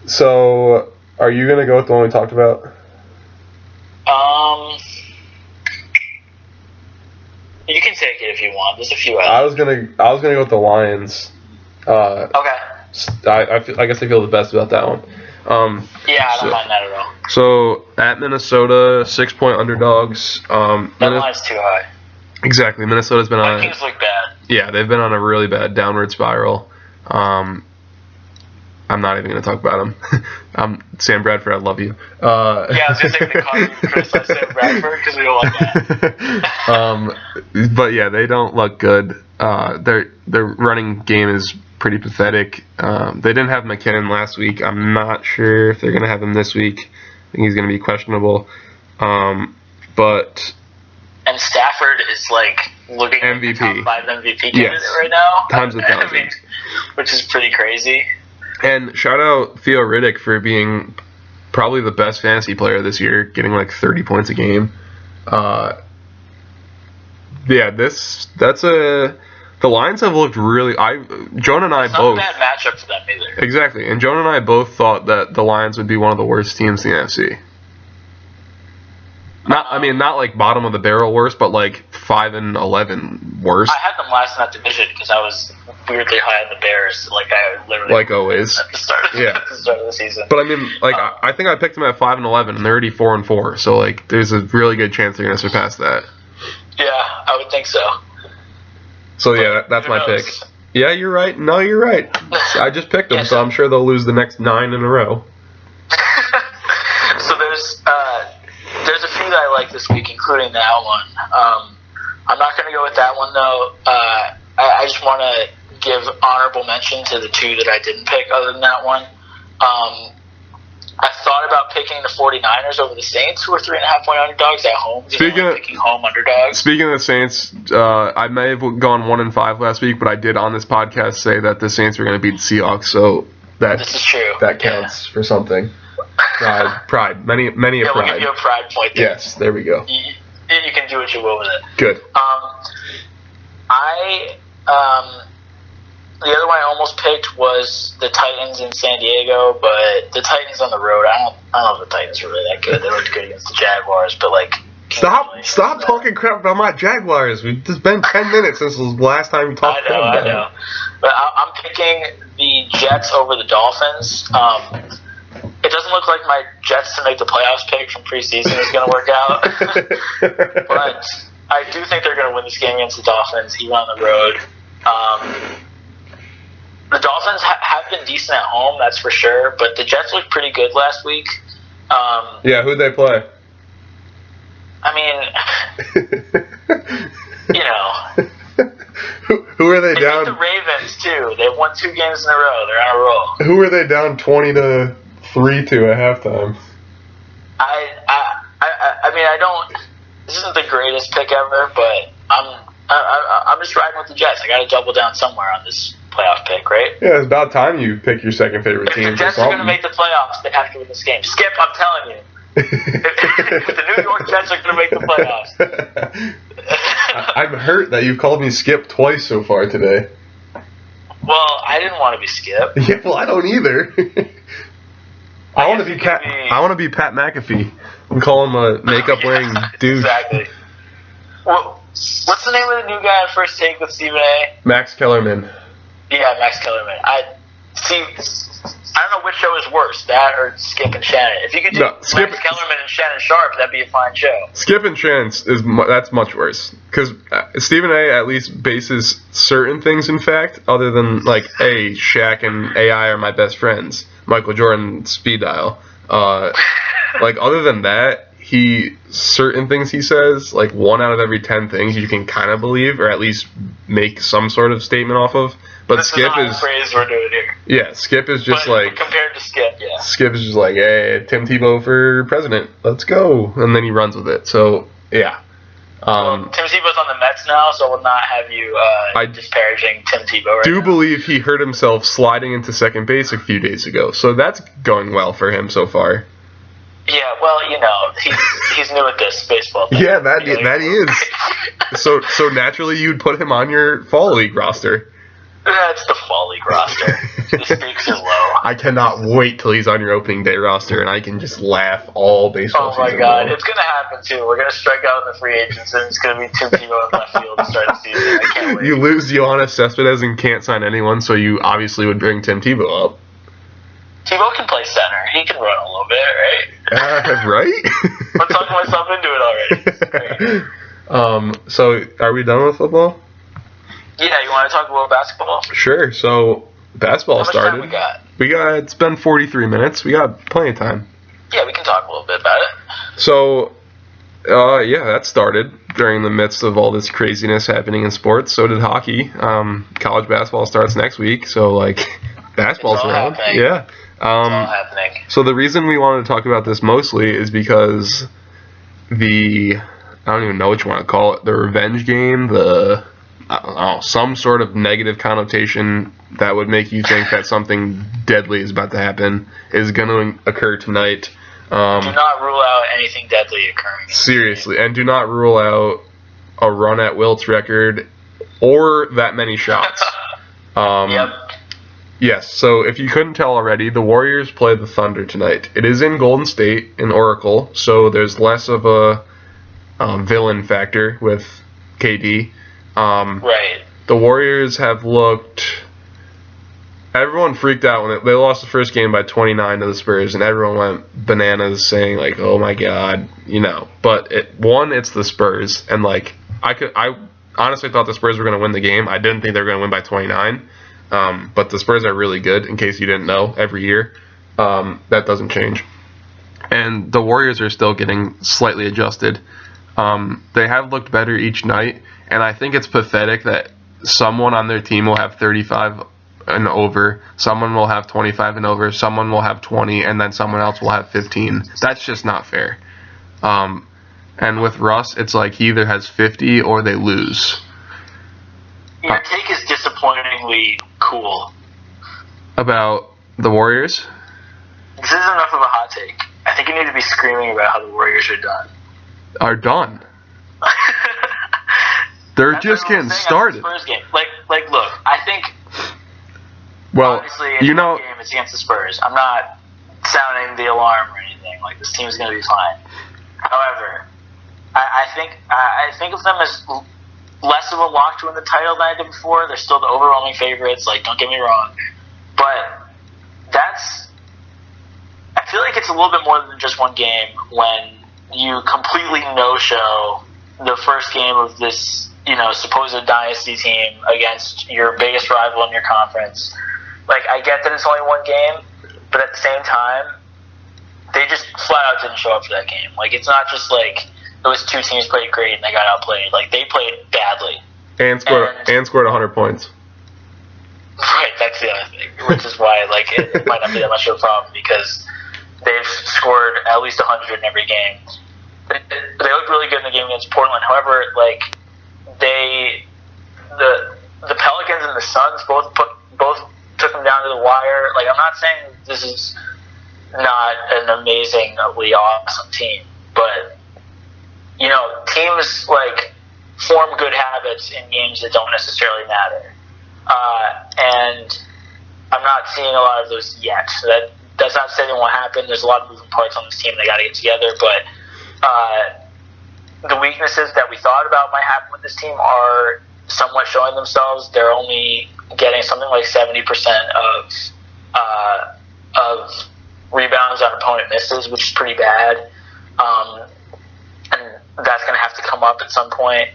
So, are you going to go with the one we talked about? You can take it if you want. There's a few others. I was gonna go with the Lions. Okay. I guess I feel the best about that one. Yeah, I don't mind that at all. So at Minnesota, 6-point underdogs. That line's too high. Exactly. Minnesota's been on. Vikings look bad. Yeah, they've been on a really bad downward spiral. I'm not even going to talk about him. Sam Bradford, I love you. Yeah, I was going to say the car criticize Sam Bradford because we don't like that. But yeah, they don't look good. Their running game is pretty pathetic. They didn't have McKinnon last week. I'm not sure if they're going to have him this week. I think he's going to be questionable. But and Stafford is looking MVP. like the top 5 MVP candidate right now. Tons of thousands. Which is pretty crazy. And shout out Theo Riddick for being probably the best fantasy player this year, getting 30 points a game. The Lions have looked really. Joan and I both. Not a bad matchup for them either. Exactly, and Joan and I both thought that the Lions would be one of the worst teams in the NFC. Yeah, I mean, Exactly, and Joan and I both thought that the Lions would be one of the worst teams in the NFC. Exactly, and Joan and I both thought that the Lions would be one of the worst teams in the NFC. Exactly, and Joan and I both thought that the Lions would be one of the worst teams in the NFC. Exactly, and Joan and I both thought that the Lions would be one of the worst teams in the NFC. Not like bottom of the barrel worst, but like 5-11 worst. I had them last in that division because I was weirdly high on the Bears, like I literally like always at the start of the season. But I mean, like I think I picked them at 5-11, and they're already 4-4. So like, there's a really good chance they're gonna surpass that. Yeah, I would think so. So yeah, that's my pick. Yeah, you're right. No, you're right. I just picked them, so I'm sure they'll lose the next 9 in a row. So there's a few that I like this week, including that one. I'm not going to go with that one, though. I just want to give honorable mention to the 2 that I didn't pick other than that one. I thought about picking the 49ers over the Saints, who are 3.5-point underdogs at home. Picking home underdogs. Speaking of the Saints, I may have gone 1-5 last week, but I did on this podcast say that the Saints were going to beat the Seahawks, so this is true. That counts for something. Pride. Many a pride. We'll give you a pride point there. Yes, there we go. You can do what you will with it. Good. The other one I almost picked was the Titans in San Diego, but the Titans on the road, I don't know if the Titans are really that good. They looked good against the Jaguars, but like... Stop talking crap about my Jaguars. We've just been 10 minutes since the last time you talked about them. I know. But I'm picking the Jets over the Dolphins. It doesn't look like my Jets to make the playoffs pick from preseason is going to work out. But I do think they're going to win this game against the Dolphins, even on the road. The Dolphins have been decent at home, that's for sure, but the Jets looked pretty good last week. Yeah, who'd they play? I mean, Who are they down? They beat the Ravens, too. They've won 2 games in a row. They're on a roll. Who are they down 20-3 to at halftime? I mean, I don't... This isn't the greatest pick ever, but I'm just riding with the Jets. I got to double down somewhere on this playoff pick, right? Yeah, it's about time you pick your second favorite team. If the Jets are going to make the playoffs, they have to win this game. Skip, I'm telling you. If the New York Jets are going to make the playoffs. I'm hurt that you've called me Skip twice so far today. Well, I didn't want to be Skip. Yeah, well, I don't either. I want to be Pat. I want to be Pat McAfee and call him a makeup-wearing dude. Exactly. Well, what's the name of the new guy on First Take with Stephen A? Max Kellerman. Yeah, Max Kellerman. I don't know which show is worse, that or Skip and Shannon. If you could do Max Kellerman and Shannon Sharp, that'd be a fine show. Skip and Shannon that's much worse because Stephen A. at least bases certain things in fact, other than like, hey, Shaq and AI are my best friends. Michael Jordan speed dial. Like other than that, certain things he says, like 1 out of every 10 things you can kind of believe or at least make some sort of statement off of. But this Skip is phrase we're doing here. Yeah, Skip is just like compared to Skip, yeah. Skip is just like, hey, Tim Tebow for president, let's go, and then he runs with it. So yeah. Tim Tebow's on the Mets now, so we'll not have you disparaging Tim Tebow. I do believe he hurt himself sliding into second base a few days ago, so that's going well for him so far. Yeah, well, he's new at this baseball thing. Yeah, that he is. So naturally, you'd put him on your fall league roster. That's the fall league roster. The stakes are low. I cannot wait till he's on your opening day roster, and I can just laugh all baseball season. Oh my god, it's gonna happen too. We're gonna strike out in the free agents, and it's gonna be Tim Tebow in left field to start the season. I can't wait. You lose Yoenis Cespedes and can't sign anyone, so you obviously would bring Tim Tebow up. Tebow can play center. He can run a little bit, right? Right? I'm talking myself into it already. So are we done with football? Yeah, you want to talk about basketball? Sure. So basketball started. How much time we got? It's been 43 minutes. We got plenty of time. Yeah, we can talk a little bit about it. So, yeah, that started during the midst of all this craziness happening in sports. So did hockey. College basketball starts next week. So like, basketball's around. Happening. Yeah. It's all happening. So the reason we wanted to talk about this mostly is because I don't even know what you want to call it, the revenge game, I don't know, some sort of negative connotation that would make you think that something deadly is about to happen is going to occur tonight. Do not rule out anything deadly occurring. Seriously, and do not rule out a run at Wilt's record or that many shots. Yep. Yes, so if you couldn't tell already, the Warriors play the Thunder tonight. It is in Golden State, in Oracle, so there's less of a villain factor with KD. Right. The Warriors have looked. Everyone freaked out when they lost the first game by 29 to the Spurs, and everyone went bananas, saying like, "Oh my God," But it's the Spurs, and like I honestly thought the Spurs were going to win the game. I didn't think they were going to win by 29, but the Spurs are really good. In case you didn't know, every year that doesn't change, and the Warriors are still getting slightly adjusted. They have looked better each night, and I think it's pathetic that someone on their team will have 35 and over, someone will have 25 and over, someone will have 20, and then someone else will have 15. That's just not fair. And with Russ, it's like he either has 50 or they lose. Your take is disappointingly cool. About the Warriors? This isn't enough of a hot take. I think you need to be screaming about how the Warriors are done. Are done. They're just getting started. Spurs game. Like, look, I think. Well, obviously, it's one game. It's against the Spurs. I'm not sounding the alarm or anything. Like, this team's going to be fine. However, I think of them as less of a lock to win the title than I did before. They're still the overwhelming favorites. Like, don't get me wrong, but I feel like it's a little bit more than just one game when you completely no-show the first game of this, supposed dynasty team against your biggest rival in your conference. Like, I get that it's only one game, but at the same time, they just flat out didn't show up for that game. Like, it's not just like those two teams played great and they got outplayed. Like, they played badly. And scored 100 points. Right, that's the other thing, which is why, like, it might not be that much of a problem because they've scored at least 100 in every game. They looked really good in the game against Portland. However, like, the Pelicans and the Suns both took them down to the wire. Like, I'm not saying this is not an amazingly awesome team, but teams like form good habits in games that don't necessarily matter, and I'm not seeing a lot of those yet. So that's not saying it won't happen. There's a lot of moving parts on this team. They got to get together, but the weaknesses that we thought about might happen with this team are somewhat showing themselves. They're only getting something like 70% of rebounds on opponent misses, which is pretty bad. And that's going to have to come up at some point.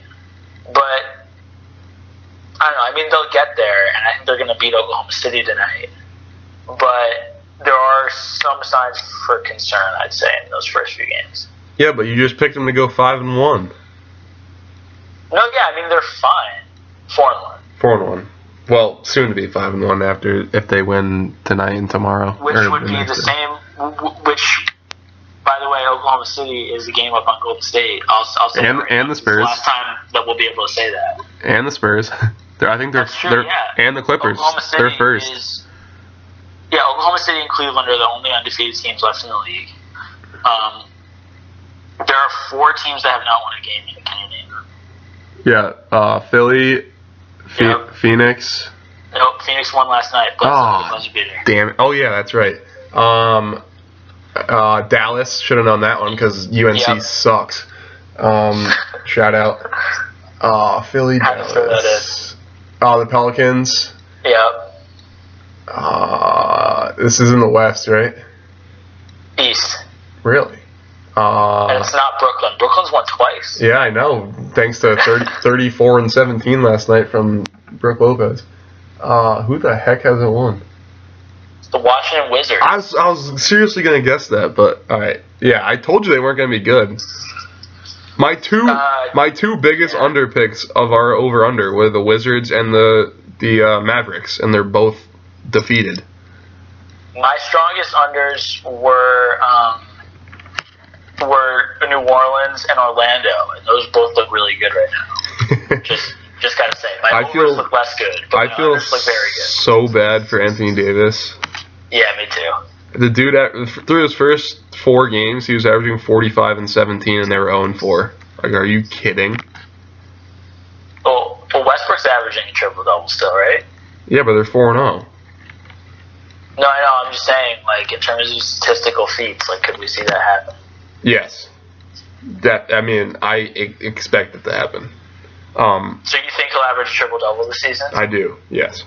But I don't know. I mean, they'll get there, and I think they're going to beat Oklahoma City tonight. But there are some signs for concern, I'd say, in those first few games. Yeah, but you just picked them to go 5-1. No, yeah, I mean, they're fine. 4-1. 4-1. Well, soon to be 5-1 if they win tonight and tomorrow. Which would be the same. Which, by the way, Oklahoma City is a game up on Golden State. I'll say and the Spurs. It's the last time that we'll be able to say that. And the Spurs. I think they're and the Clippers. They're first. Oklahoma City and Cleveland are the only undefeated teams left in the league. There are 4 teams that have not won a game yet. Can you name them? Yeah, Philly, Phoenix. Nope, Phoenix won last night. Damn it. Oh, yeah, that's right. Dallas, should have known that one because UNC sucks. Shout out. Philly, Dallas. The Pelicans. Yep. This is in the West, right? East. Really? And it's not Brooklyn. Brooklyn's won twice. Yeah, I know. Thanks to 34-17 last night from Brook Lopez. Who the heck hasn't won? It's the Washington Wizards. I was seriously going to guess that, but all right. Yeah, I told you they weren't going to be good. My two biggest under picks of our over-under were the Wizards and the Mavericks, and they're both defeated. My strongest unders were New Orleans and Orlando, and those both look really good right now. just gotta say, my overs look less good, but my unders look very good. So bad for Anthony Davis. Yeah, me too. The dude through his first 4 games, he was averaging 45 and 17, and they were 0-4. Like, are you kidding? Well, Westbrook's averaging a triple-double still, right? Yeah, but they're 4-0. No, I know. I'm just saying, like, in terms of statistical feats, like, could we see that happen? Yes. I expect it to happen. So you think he'll average a triple-double this season? I do, yes.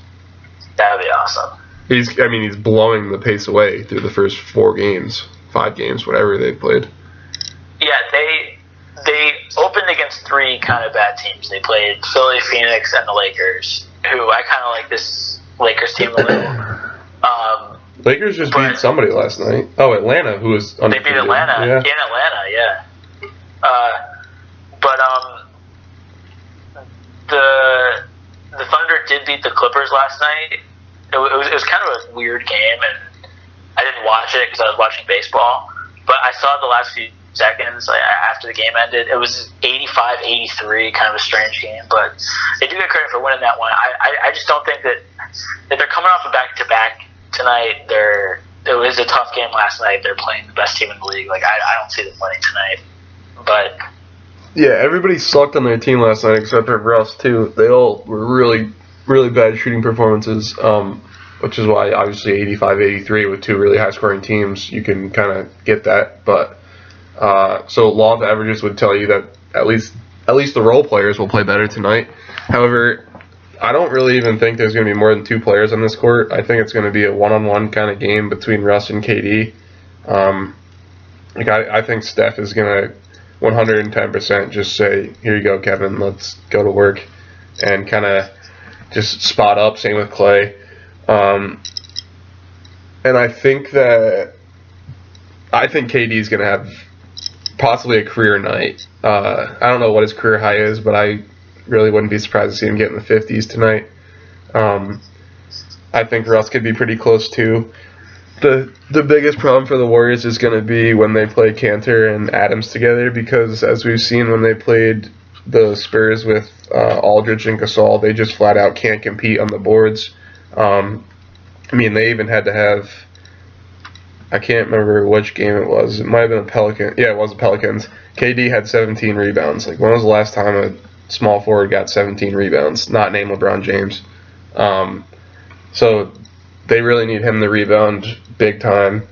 That would be awesome. He's blowing the pace away through the first 5 games, whatever they've played. Yeah, they opened against 3 kind of bad teams. They played Philly, Phoenix, and the Lakers, who I kind of like this Lakers team a little. Lakers just beat somebody last night. Oh, Atlanta, who was undefeated. They beat Atlanta in Atlanta, yeah. But the Thunder did beat the Clippers last night. It was kind of a weird game, and I didn't watch it because I was watching baseball. But I saw the last few seconds after the game ended. It was 85-83, kind of a strange game. But they do get credit for winning that one. I just don't think that if they're coming off a back-to-back tonight, it was a tough game last night. They're playing the best team in the league. I don't see them winning tonight. But yeah, everybody sucked on their team last night except for Russ too. They all were really, really bad shooting performances, which is why obviously 85-83 with 2 really high-scoring teams, you can kind of get that. But so law of averages would tell you that at least the role players will play better tonight. However, I don't really even think there's going to be more than 2 players on this court. I think it's going to be a one-on-one kind of game between Russ and KD. I think Steph is going to 110% just say, here you go, Kevin, let's go to work, and kind of just spot up. Same with Clay. And I think KD is going to have possibly a career night. I don't know what his career high is, but I really wouldn't be surprised to see him get in the 50s tonight. I think Russ could be pretty close too. The biggest problem for the Warriors is going to be when they play Cantor and Adams together, because as we've seen when they played the Spurs with Aldridge and Gasol, they just flat out can't compete on the boards. They even had to have, I can't remember which game it was. It might have been a Pelican. Yeah, it was the Pelicans. KD had 17 rebounds. When was the last time a small forward got 17 rebounds? Not named LeBron James. So they really need him to rebound big time.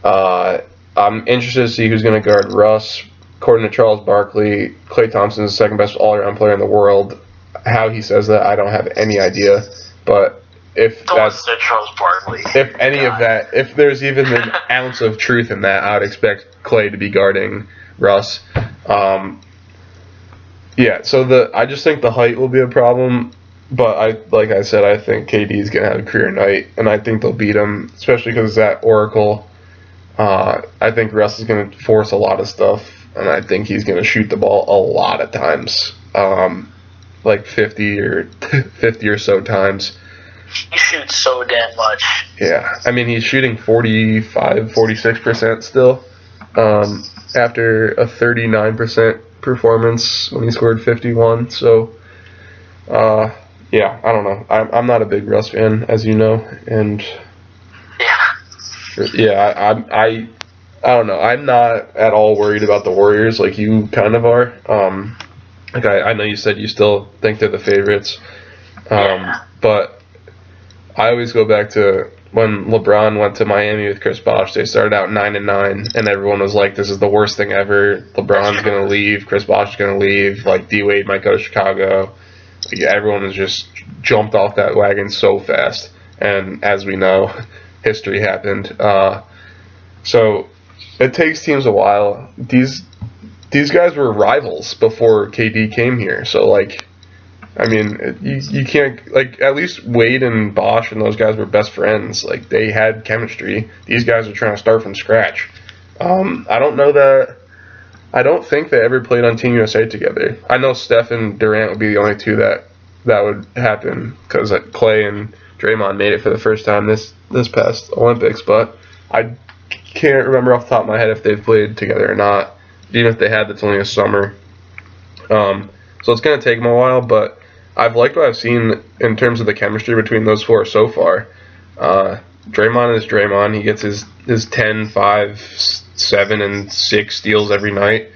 I'm interested to see who's going to guard Russ. According to Charles Barkley, Klay Thompson is the second best all-around player in the world. How he says that, I don't have any idea. But if Charles Barkley, if any of that, if there's even an ounce of truth in that, I would expect Klay to be guarding Russ. So I just think the height will be a problem. But like I said, I think KD is going to have a career night, and I think they'll beat him, especially because that Oracle. I think Russ is going to force a lot of stuff, and I think he's going to shoot the ball a lot of times, 50 or so times. He shoots so damn much. Yeah, he's shooting 46% still, after a 39% performance when he scored 51. So, I don't know. I'm not a big Russ fan, as you know, and I don't know. I'm not at all worried about the Warriors like you kind of are. I know you said you still think they're the favorites, but I always go back to when LeBron went to Miami with Chris Bosh. They started out 9-9, and everyone was like, "This is the worst thing ever. LeBron's gonna leave. Chris Bosh is gonna leave. D Wade might go to Chicago." Everyone has just jumped off that wagon so fast, and as we know, history happened. So it takes teams a while. These guys were rivals before KD came here, so you can't, at least Wade and Bosh and those guys were best friends. They had chemistry. These guys are trying to start from scratch. I don't think they ever played on Team USA together. I know Steph and Durant would be the only 2 that would happen, because Clay and Draymond made it for the first time this past Olympics, but I can't remember off the top of my head if they've played together or not. Even if they had, that's only a summer. So it's going to take them a while, but I've liked what I've seen in terms of the chemistry between those 4 so far. Draymond is Draymond. He gets his 10, 5, 7, and 6 steals every night.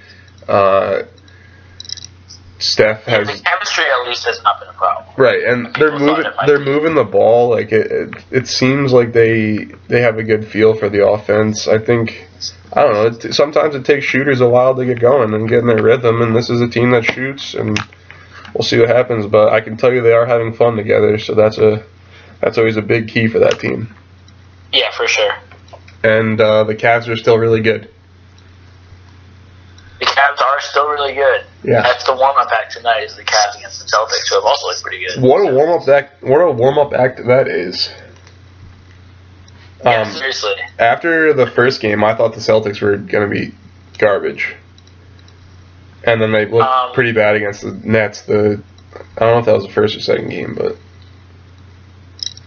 Steph has the chemistry at least has not been a problem. right, and they're moving the ball. Like it seems like they have a good feel for the offense. I think I don't know. Sometimes it takes shooters a while to get going and get in their rhythm, and this is a team that shoots, and we'll see what happens. But I can tell you they are having fun together, so that's always a big key for that team. Yeah, for sure. And the Cavs are still really good. The Cavs are still really good. Yeah. That's the warm-up act tonight is the Cavs against the Celtics, who have also looked pretty good. What a warm-up act that is. Yeah, seriously. After the first game, I thought the Celtics were going to be garbage. And then they looked pretty bad against the Nets. I don't know if that was the first or second game, but...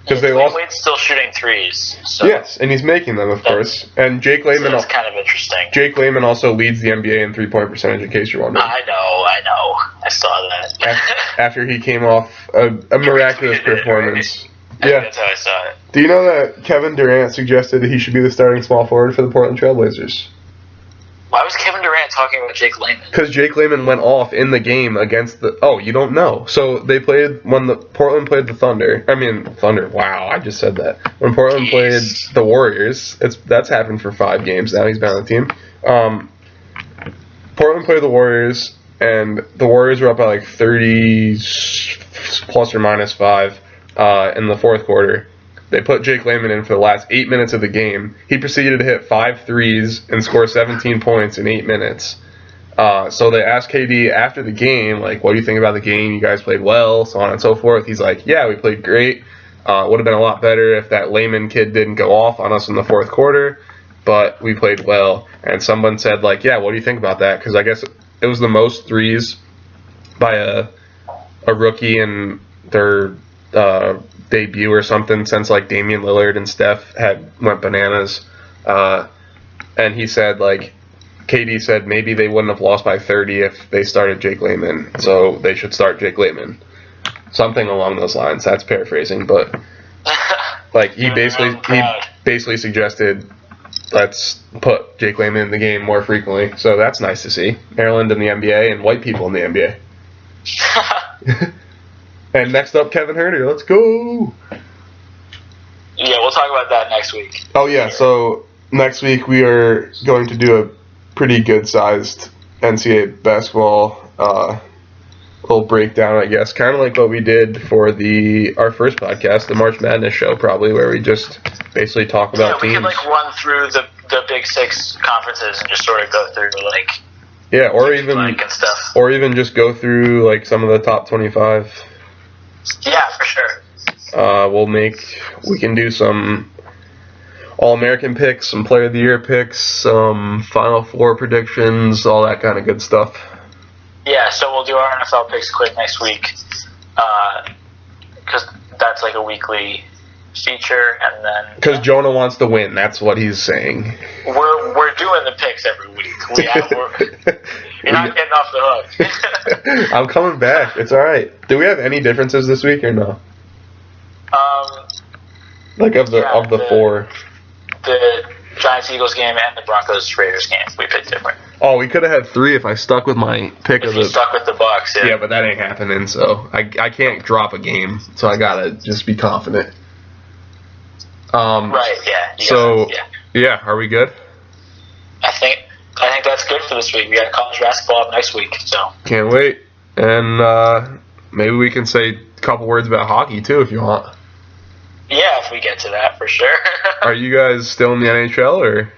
Because they lost. Wade's still shooting threes. So yes, and he's making them, of course. And Jake Layman. That's kind of interesting. Jake Layman also leads the NBA in three-point percentage, in case you're wondering. I know. I saw that. After he came off a miraculous performance. Right? Yeah, that's how I saw it. Do you know that Kevin Durant suggested that he should be the starting small forward for the Portland Trailblazers? Why was Kevin Durant talking about Jake Layman? Because Jake Layman went off in the game against the... Oh, you don't know. So they played... When Portland played the Thunder... Thunder. Wow, I just said that. When Portland played the Warriors... That's happened for 5 games now. He's been on the team. Portland played the Warriors, and the Warriors were up by like 30 plus or minus 5 in the fourth quarter. They put Jake Layman in for the last 8 minutes of the game. He proceeded to hit 5 threes and score 17 points in 8 minutes. So they asked KD after the game, like, what do you think about the game? You guys played well, so on and so forth. He's like, yeah, we played great. Would have been a lot better if that Layman kid didn't go off on us in the fourth quarter, but we played well. And someone said, like, yeah, what do you think about that? Because I guess it was the most threes by a rookie in their debut or something since like Damian Lillard and Steph went bananas. And he said, like, KD said maybe they wouldn't have lost by 30 if they started Jake Layman, so they should start Jake Layman. Something along those lines. That's paraphrasing, but like he basically suggested let's put Jake Layman in the game more frequently. So that's nice to see. Maryland in the NBA and white people in the NBA. And next up, Kevin Huerter. Let's go. Yeah, we'll talk about that next week. Oh yeah, so next week we are going to do a pretty good-sized NCAA basketball little breakdown, I guess, kind of like what we did for our first podcast, the March Madness show, probably, where we just basically talk about teams. Yeah, we could like run through the Big Six conferences and just sort of go through like and stuff. Or even just go through like some of the top 25. Yeah, for sure. We can do some All-American picks, some Player of the Year picks, some Final Four predictions, all that kind of good stuff. Yeah, so we'll do our NFL picks quick next week, because that's like a weekly feature, and then because Jonah wants to win, that's what he's saying. We're doing the picks every week. You're not getting off the hook. I'm coming back. It's all right. Do we have any differences this week or no? Like of the four. The Giants-Eagles game and the Broncos-Raiders game, we picked different. Oh, we could have had 3 if I stuck with my pick if you stuck with the Bucks, yeah. Yeah, but that ain't happening, so I can't drop a game, so I gotta just be confident. Right, yeah. Yeah, are we good? I think that's good for this week. We got college basketball up next week, so. Can't wait. And maybe we can say a couple words about hockey, too, if you want. Yeah, if we get to that, for sure. Are you guys still in the NHL, or?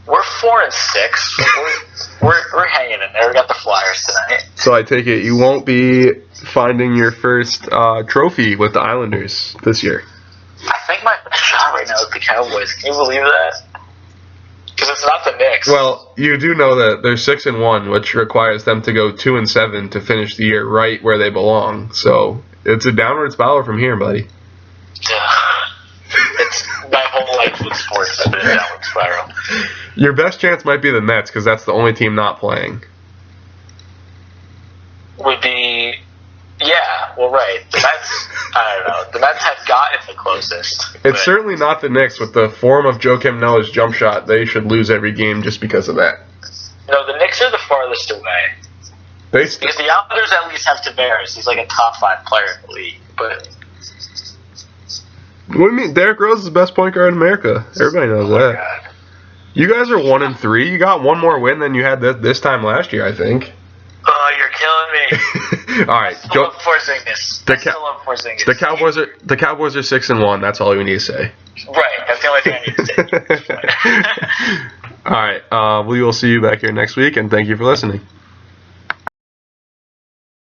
We're 4-6. We're hanging in there. We got the Flyers tonight. So I take it you won't be finding your first trophy with the Islanders this year. I think my best shot right now is the Cowboys. Can you believe that? Because it's not the Knicks. Well, you do know that they're 6-1, which requires them to go 2-7 to finish the year right where they belong. So it's a downward spiral from here, buddy. It's my whole life with sports has been a downward spiral. Your best chance might be the Mets because that's the only team not playing. Would be, yeah. Well, right. The Mets. I don't know. The Mets have gotten the closest. It's certainly not the Knicks with the form of Joakim Noah's jump shot. They should lose every game just because of that. No, the Knicks are the farthest away. They Because the Islanders at least have Tavares. He's like a top 5 player in the league. But what do you mean? Derrick Rose is the best point guard in America. Everybody knows that. God. You guys are 1-3. You got one more win than you had this time last year, I think. Oh, you're killing me. All right, I still love Porzingis. The Cowboys are 6-1. That's all we need to say. Right. That's the only thing I need to say. All right. We will see you back here next week, and thank you for listening.